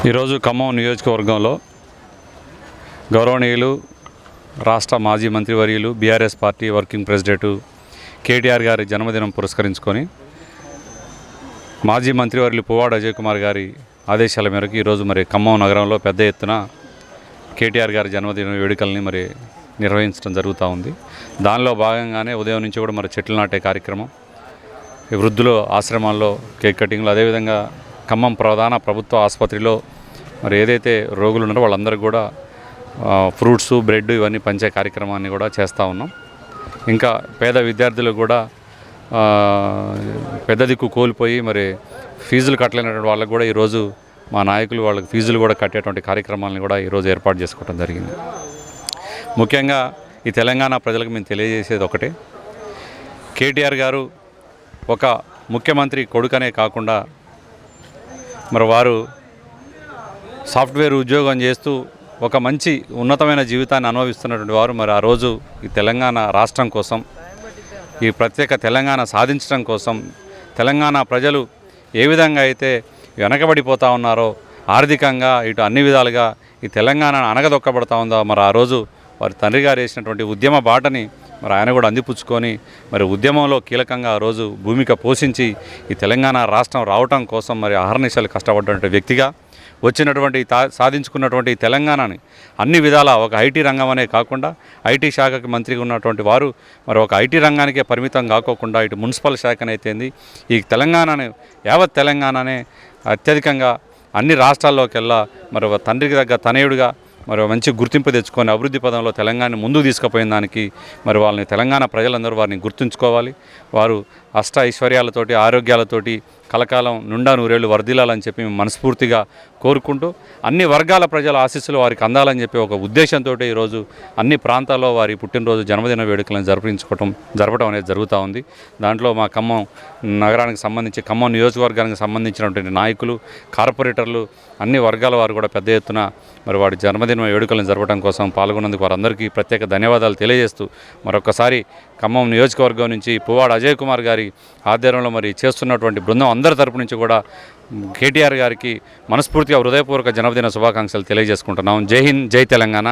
ఈరోజు ఖమ్మం నియోజకవర్గంలో గౌరవనీయులు రాష్ట్ర మాజీ మంత్రివర్యులు BRS party working president KTR గారి జన్మదినం పురస్కరించుకొని మాజీ మంత్రివర్యులు పువ్వాడ అజయ్ కుమార్ గారి ఆదేశాల మేరకు ఈరోజు మరి ఖమ్మం నగరంలో పెద్ద ఎత్తున కేటీఆర్ గారి జన్మదిన వేడుకల్ని మరి నిర్వహించడం జరుగుతూ ఉంది. దానిలో భాగంగానే ఉదయం నుంచి కూడా మరి చెట్లు నాటే కార్యక్రమం, వృద్ధుల ఆశ్రమాల్లో కేక్ కటింగ్లు, అదేవిధంగా ఖమ్మం ప్రధాన ప్రభుత్వ ఆసుపత్రిలో మరి ఏదైతే రోగులు ఉన్నారో వాళ్ళందరికీ కూడా ఫ్రూట్స్, బ్రెడ్ ఇవన్నీ పంచే కార్యక్రమాన్ని కూడా చేస్తూ ఉన్నాం. ఇంకా పేద విద్యార్థులకు కూడా పెద్ద దిక్కు కోల్పోయి మరి ఫీజులు కట్టలేనటువంటి వాళ్ళకు కూడా ఈరోజు మా నాయకులు వాళ్ళకి ఫీజులు కూడా కట్టేటువంటి కార్యక్రమాలను కూడా ఈరోజు ఏర్పాటు చేసుకోవడం జరిగింది. ముఖ్యంగా ఈ తెలంగాణ ప్రజలకు మేము తెలియజేసేది ఒకటే, కేటీఆర్ గారు ఒక ముఖ్యమంత్రి కొడుకనే కాకుండా మరి వారు సాఫ్ట్వేర్ ఉద్యోగం చేస్తూ ఒక మంచి ఉన్నతమైన జీవితాన్ని అనుభవిస్తున్నటువంటి వారు మరి ఆ రోజు ఈ తెలంగాణ రాష్ట్రం కోసం, ఈ ప్రత్యేక తెలంగాణ సాధించడం కోసం తెలంగాణ ప్రజలు ఏ విధంగా అయితే వెనకబడిపోతూ ఉన్నారో ఆర్థికంగా ఇటు అన్ని విధాలుగా ఈ తెలంగాణ అణగదొక్కబడతా ఉందో మరి ఆ రోజు వారి తండ్రి గారు వేసినటువంటి ఉద్యమ బాటని మరి ఆయన కూడా అందిపుచ్చుకొని మరి ఉద్యమంలో కీలకంగా ఆ రోజు భూమిక పోషించి ఈ తెలంగాణ రాష్ట్రం రావటం కోసం మరి అహర్నిశలు కష్టపడ్డటువంటి వ్యక్తిగా వచ్చినటువంటి సాధించుకున్నటువంటి తెలంగాణని అన్ని విధాలా ఒక ఐటీ రంగం అనే కాకుండా ఐటీ శాఖకి మంత్రిగా ఉన్నటువంటి వారు మరి ఒక ఐటీ రంగానికే పరిమితం కాకోకుండా ఇటు మున్సిపల్ శాఖనైతేంది ఈ తెలంగాణని యావత్ తెలంగాణనే అత్యధికంగా అన్ని రాష్ట్రాల్లోకెల్లా మరి తండ్రికి తగ్గ తనయుడిగా మరి మంచి గుర్తింపు తెచ్చుకొని అభివృద్ధి పదంలో తెలంగాణని ముందుకు తీసుకుపోయిన దానికి మరి వాళ్ళని తెలంగాణ ప్రజలందరూ వారిని గుర్తుంచుకోవాలి. వారు అష్ట ఐశ్వర్యాలతోటి ఆరోగ్యాలతోటి కలకాలం నుండా నూరేళ్లు వర్ధిల్లాలని చెప్పి మేము మనస్ఫూర్తిగా కోరుకుంటూ అన్ని వర్గాల ప్రజల ఆశీస్సులు వారికి అందాలని చెప్పి ఒక ఉద్దేశంతో ఈరోజు అన్ని ప్రాంతాల్లో వారి పుట్టినరోజు జన్మదిన వేడుకలను జరపడం అనేది జరుగుతూ ఉంది. దాంట్లో మా ఖమ్మం నగరానికి సంబంధించి ఖమ్మం నియోజకవర్గానికి సంబంధించినటువంటి నాయకులు, కార్పొరేటర్లు, అన్ని వర్గాల వారు కూడా పెద్ద ఎత్తున మరి వాడి జన్మదిన వేడుకలను జరపడం కోసం పాల్గొన్నందుకు వారందరికీ ప్రత్యేక ధన్యవాదాలు తెలియజేస్తూ మరొకసారి ఖమ్మం నియోజకవర్గం నుంచి పువ్వాడ అజయ్ కుమార్ గారి ఆధ్వర్యంలో మరి చేస్తున్నటువంటి బృందం అందరి తరపు నుంచి కూడా కేటీఆర్ గారికి మనస్ఫూర్తిగా హృదయపూర్వక జన్మదిన శుభాకాంక్షలు తెలియజేసుకుంటున్నాం. జై హింద్, జై తెలంగాణ.